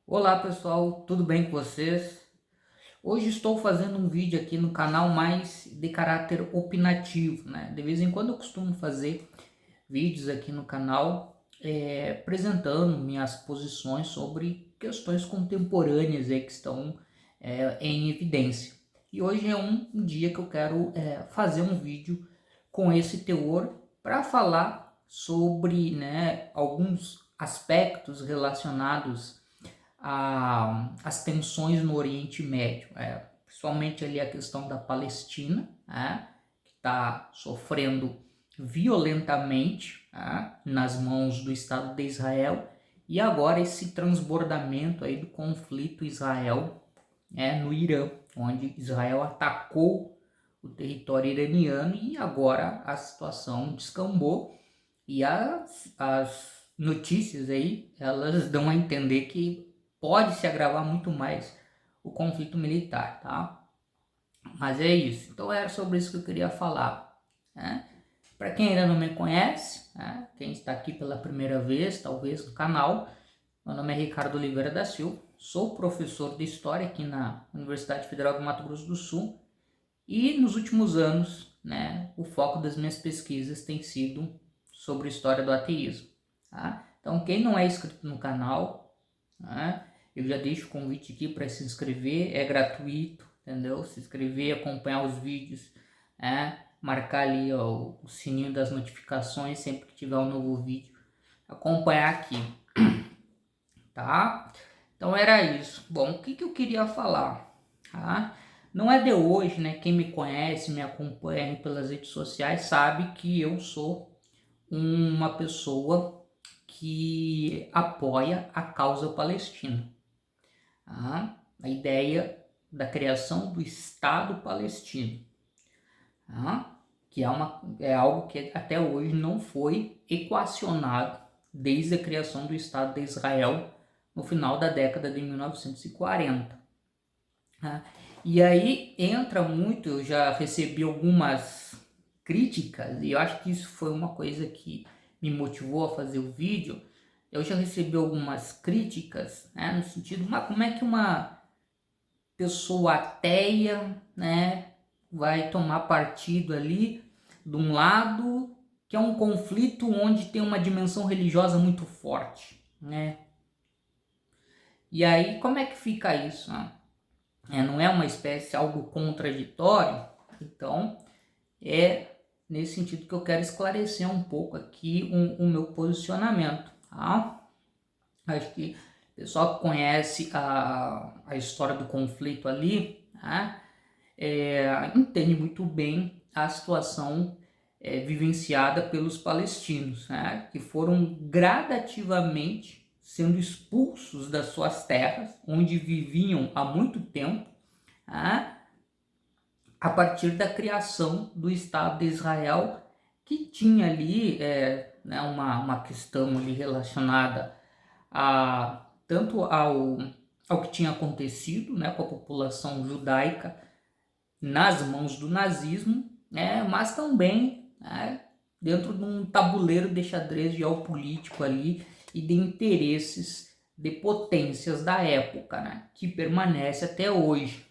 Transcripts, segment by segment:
Olá pessoal, tudo bem com vocês? Hoje estou fazendo um vídeo aqui no canal mais de caráter opinativo, né? De vez em quando eu costumo fazer vídeos aqui no canal apresentando minhas posições sobre questões contemporâneas aí que estão em evidência. E hoje é um dia que eu quero fazer um vídeo com esse teor para falar sobre, né, alguns aspectos relacionados as tensões no Oriente Médio, principalmente ali a questão da Palestina, que está sofrendo violentamente nas mãos do Estado de Israel, e agora esse transbordamento aí do conflito Israel no Irã, onde Israel atacou o território iraniano e agora a situação descambou e as notícias aí, elas dão a entender que pode se agravar muito mais o conflito militar, tá? Mas é isso. Então era sobre isso que eu queria falar, né? Para quem ainda não me conhece, né? Quem está aqui pela primeira vez, talvez no canal, meu nome é Ricardo Oliveira da Silva, sou professor de História aqui na Universidade Federal do Mato Grosso do Sul e nos últimos anos, né, o foco das minhas pesquisas tem sido sobre a história do ateísmo. Tá? Então, quem não é inscrito no canal, né, eu já deixo o convite aqui para se inscrever, é gratuito, entendeu? Se inscrever, acompanhar os vídeos, marcar ali o sininho das notificações sempre que tiver um novo vídeo, acompanhar aqui, tá? Então era isso. Bom, o que eu queria falar? Tá? Não é de hoje, né? Quem me conhece, me acompanha pelas redes sociais, sabe que eu sou uma pessoa que apoia a causa palestina. Tá? A ideia da criação do Estado palestino. Tá? Que é algo que até hoje não foi equacionado desde a criação do Estado de Israel no final da década de 1940. Tá? E aí entra muito, eu já recebi algumas críticas, e eu acho que isso foi uma coisa que me motivou a fazer o vídeo. Eu já recebi algumas críticas, né, no sentido, mas como é que uma pessoa ateia, né, vai tomar partido ali de um lado que é um conflito onde tem uma dimensão religiosa muito forte, né? E aí como é que fica isso, né? Não é uma espécie, algo contraditório? Então, é nesse sentido que eu quero esclarecer um pouco aqui o meu posicionamento, tá? Acho que o pessoal que conhece a história do conflito ali, tá? Entende muito bem a situação vivenciada pelos palestinos, né? Que foram gradativamente sendo expulsos das suas terras, onde viviam há muito tempo, tá? A partir da criação do Estado de Israel, que tinha ali né, uma questão ali relacionada tanto ao que tinha acontecido, né, com a população judaica nas mãos do nazismo, né, mas também, né, dentro de um tabuleiro de xadrez geopolítico ali e de interesses de potências da época, né, que permanece até hoje,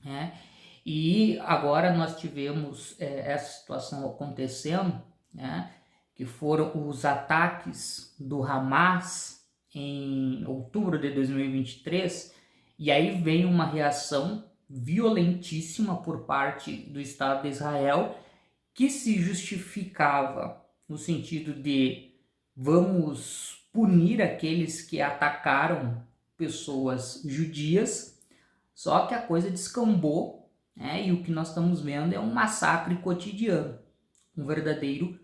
né? E agora nós tivemos essa situação acontecendo, né, que foram os ataques do Hamas em outubro de 2023, e aí vem uma reação violentíssima por parte do Estado de Israel, que se justificava no sentido de vamos punir aqueles que atacaram pessoas judias, só que a coisa descambou, né, e o que nós estamos vendo é um massacre cotidiano, um verdadeiro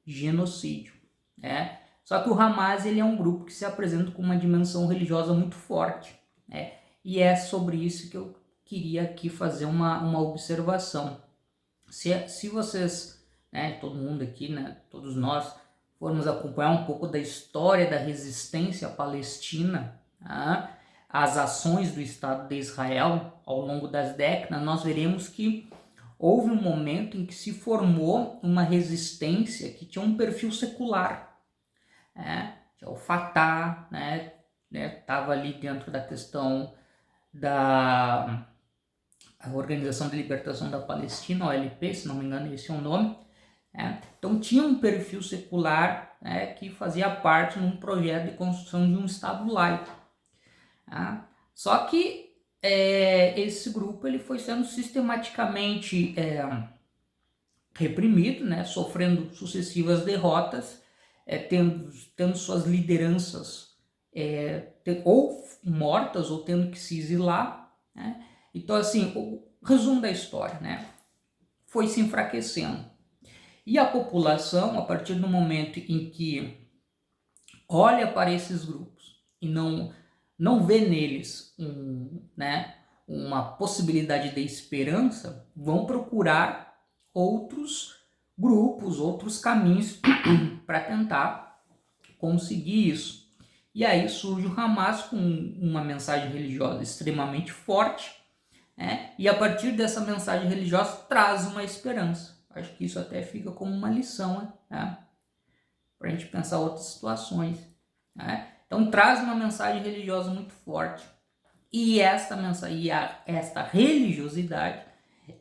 genocídio, né? Só que o Hamas ele é um grupo que se apresenta com uma dimensão religiosa muito forte, né? E é sobre isso que eu queria aqui fazer uma observação. Se vocês, né, todo mundo aqui, né, todos nós, formos acompanhar um pouco da história da resistência palestina, tá, às ações do Estado de Israel ao longo das décadas, nós veremos que houve um momento em que se formou uma resistência que tinha um perfil secular, né? Tinha o Fatah, né? né, estava ali dentro da questão da Organização de Libertação da Palestina, OLP, se não me engano esse é o nome, né? Então tinha um perfil secular, né, que fazia parte de um projeto de construção de um Estado laico. Tá? Só que esse grupo ele foi sendo sistematicamente reprimido, né, sofrendo sucessivas derrotas, tendo suas lideranças ou mortas ou tendo que se exilar, né? Então, assim, o resumo da história, né, foi se enfraquecendo. E a população, a partir do momento em que olha para esses grupos e não vê neles uma possibilidade de esperança, vão procurar outros grupos, outros caminhos para tentar conseguir isso. E aí surge o Hamas com uma mensagem religiosa extremamente forte, né? E a partir dessa mensagem religiosa traz uma esperança. Acho que isso até fica como uma lição, né? Para a gente pensar outras situações, né? Então traz uma mensagem religiosa muito forte. E esta mensagem, esta religiosidade,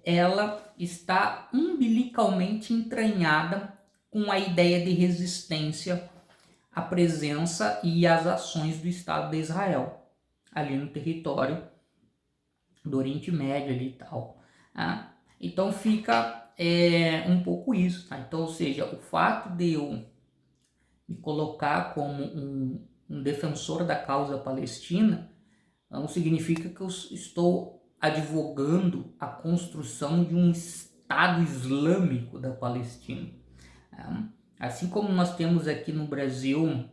ela está umbilicalmente entranhada com a ideia de resistência à presença e às ações do Estado de Israel, ali no território do Oriente Médio ali e tal. Tá? Então fica um pouco isso. Tá? Então, ou seja, o fato de eu me colocar como um defensor da causa palestina não significa que eu estou advogando a construção de um Estado Islâmico da Palestina. Assim como nós temos aqui no Brasil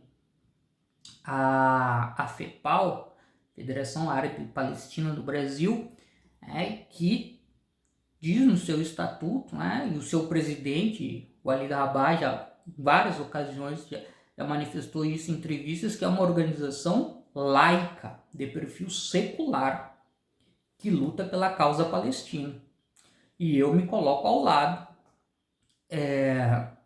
a FEPAL, Federação Árabe Palestina do Brasil, que diz no seu estatuto, e o seu presidente, o Ali Rabah, já em várias ocasiões já manifestou isso em entrevistas, que é uma organização laica, de perfil secular, que luta pela causa palestina. E eu me coloco ao lado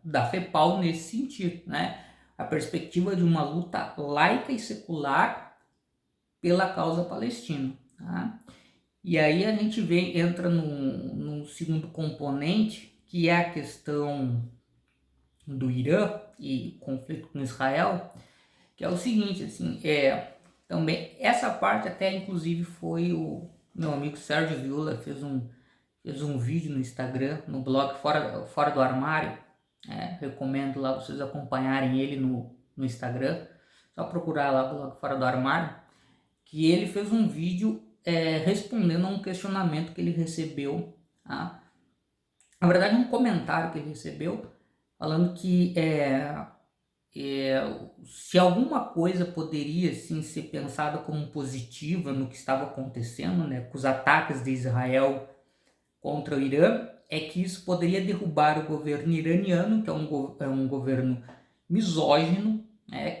da FEPAL nesse sentido, né? A perspectiva de uma luta laica e secular pela causa palestina. Tá? E aí a gente entra no segundo componente, que é a questão do Irã e conflito com Israel, que é o seguinte, assim, também essa parte até inclusive foi o meu amigo Sérgio Viola fez um vídeo no Instagram, no blog Fora do Armário, recomendo lá vocês acompanharem ele no Instagram, só procurar lá o blog Fora do Armário, que ele fez um vídeo respondendo a um questionamento que ele recebeu, tá? Na verdade um comentário que ele recebeu, falando que se alguma coisa poderia sim ser pensada como positiva no que estava acontecendo, né, com os ataques de Israel contra o Irã, é que isso poderia derrubar o governo iraniano, que é um governo misógino,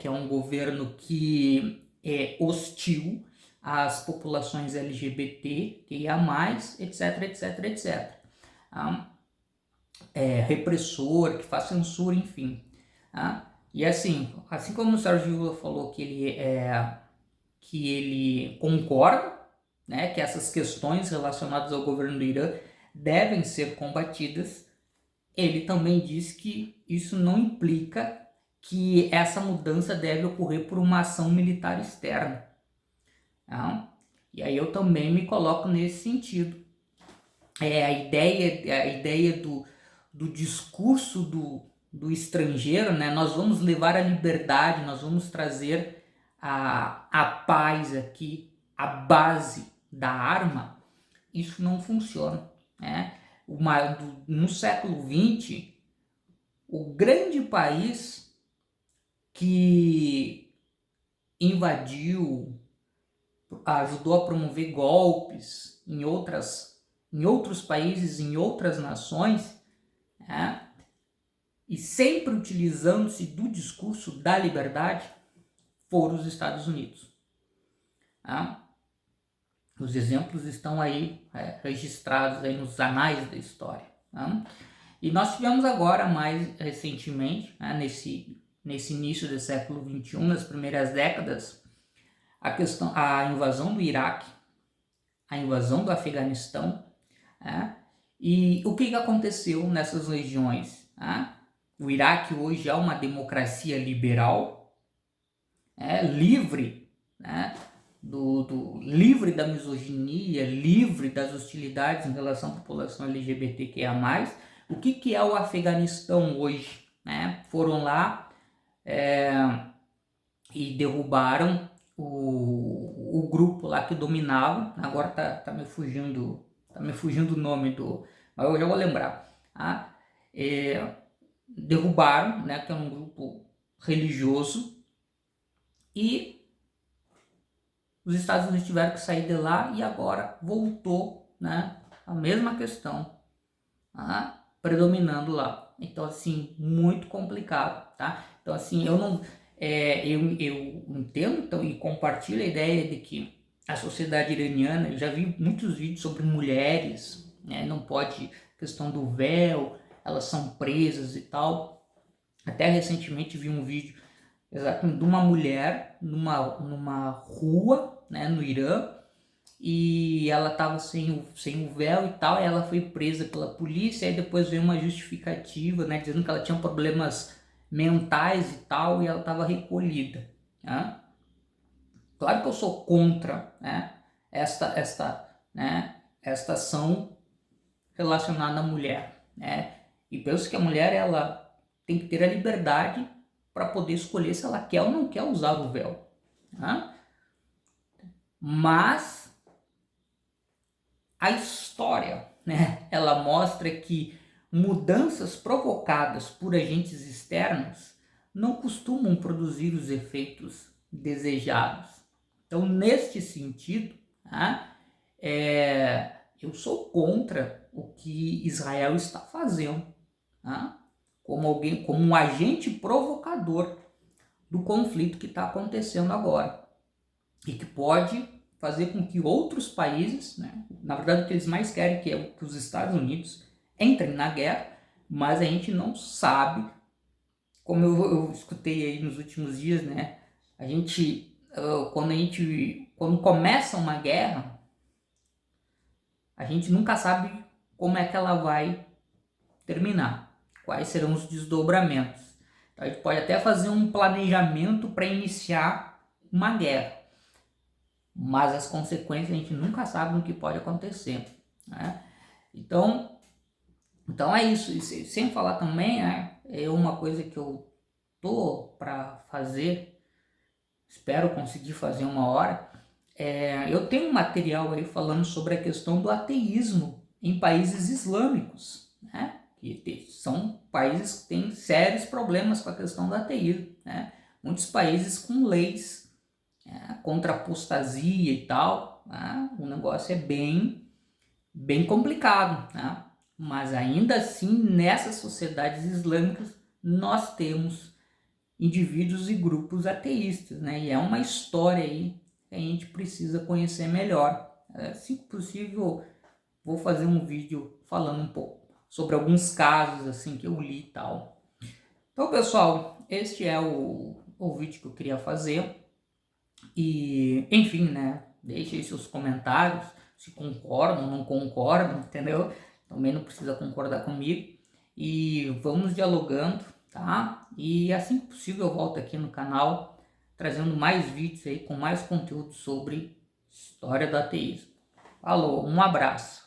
que é um governo que é hostil às populações LGBT, etc, etc, etc. Repressor, que faz censura, enfim. E assim como o Sérgio Viola falou que ele concorda, né, que essas questões relacionadas ao governo do Irã devem ser combatidas, ele também diz que isso não implica que essa mudança deve ocorrer por uma ação militar externa. E aí eu também me coloco nesse sentido. A ideia do discurso do estrangeiro, né? Nós vamos levar a liberdade, nós vamos trazer a paz aqui, a base da arma, isso não funciona, né? No século XX, o grande país que invadiu, ajudou a promover golpes em outros países, em outras nações, e sempre utilizando-se do discurso da liberdade, foram os Estados Unidos. Os exemplos estão aí registrados aí nos anais da história. E nós tivemos agora, mais recentemente, nesse início do século XXI, nas primeiras décadas, a invasão do Iraque, a invasão do Afeganistão, né? E o que aconteceu nessas regiões? Né? O Iraque hoje é uma democracia liberal, livre, né? Livre da misoginia, livre das hostilidades em relação à população LGBTQIA+. O que é o Afeganistão hoje? Né? Foram lá e derrubaram o grupo lá que dominava. Agora tá me fugindo o nome mas eu já vou lembrar. Tá? Derrubaram, né, que é um grupo religioso, e os Estados Unidos tiveram que sair de lá e agora voltou, né, a mesma questão, tá, predominando lá. Então, assim, muito complicado, tá? Então, assim, eu não... eu entendo então, e compartilho a ideia de que a sociedade iraniana, eu já vi muitos vídeos sobre mulheres, né, não pode, questão do véu, elas são presas e tal. Até recentemente vi um vídeo exatamente de uma mulher numa rua, né, no Irã, e ela estava sem o véu e tal, e ela foi presa pela polícia, e depois veio uma justificativa, né, dizendo que ela tinha problemas mentais e tal, e ela estava recolhida. Né? Claro que eu sou contra, né, esta ação relacionada à mulher, né, e penso que a mulher ela tem que ter a liberdade para poder escolher se ela quer ou não quer usar o véu. Né? Mas a história, né, ela mostra que mudanças provocadas por agentes externos não costumam produzir os efeitos desejados. Então, neste sentido, né, eu sou contra o que Israel está fazendo, né, como um agente provocador do conflito que está acontecendo agora e que pode fazer com que outros países, né, na verdade o que eles mais querem que os Estados Unidos entrem na guerra, mas a gente não sabe, como eu escutei aí nos últimos dias, né, quando começa uma guerra, a gente nunca sabe como é que ela vai terminar, quais serão os desdobramentos. Então, a gente pode até fazer um planejamento para iniciar uma guerra, mas as consequências a gente nunca sabe o que pode acontecer. Né? Então é isso. E sem falar também, né, é uma coisa que eu tô para fazer, espero conseguir fazer uma hora. Eu tenho um material aí falando sobre a questão do ateísmo em países islâmicos, né? Que são países que têm sérios problemas com a questão do ateísmo, né? Muitos países com leis contra a apostasia e tal, né? O negócio é bem complicado, né? Mas ainda assim, nessas sociedades islâmicas, nós temos indivíduos e grupos ateístas, né? E é uma história aí que a gente precisa conhecer melhor. Se possível, vou fazer um vídeo falando um pouco sobre alguns casos assim que eu li e tal. Então, pessoal, este é o vídeo que eu queria fazer. E, enfim, né? Deixe aí seus comentários, se concordam ou não concordam, entendeu? Também não precisa concordar comigo. E vamos dialogando, tá? E assim que possível eu volto aqui no canal, trazendo mais vídeos aí com mais conteúdo sobre história do ateísmo. Falou, um abraço.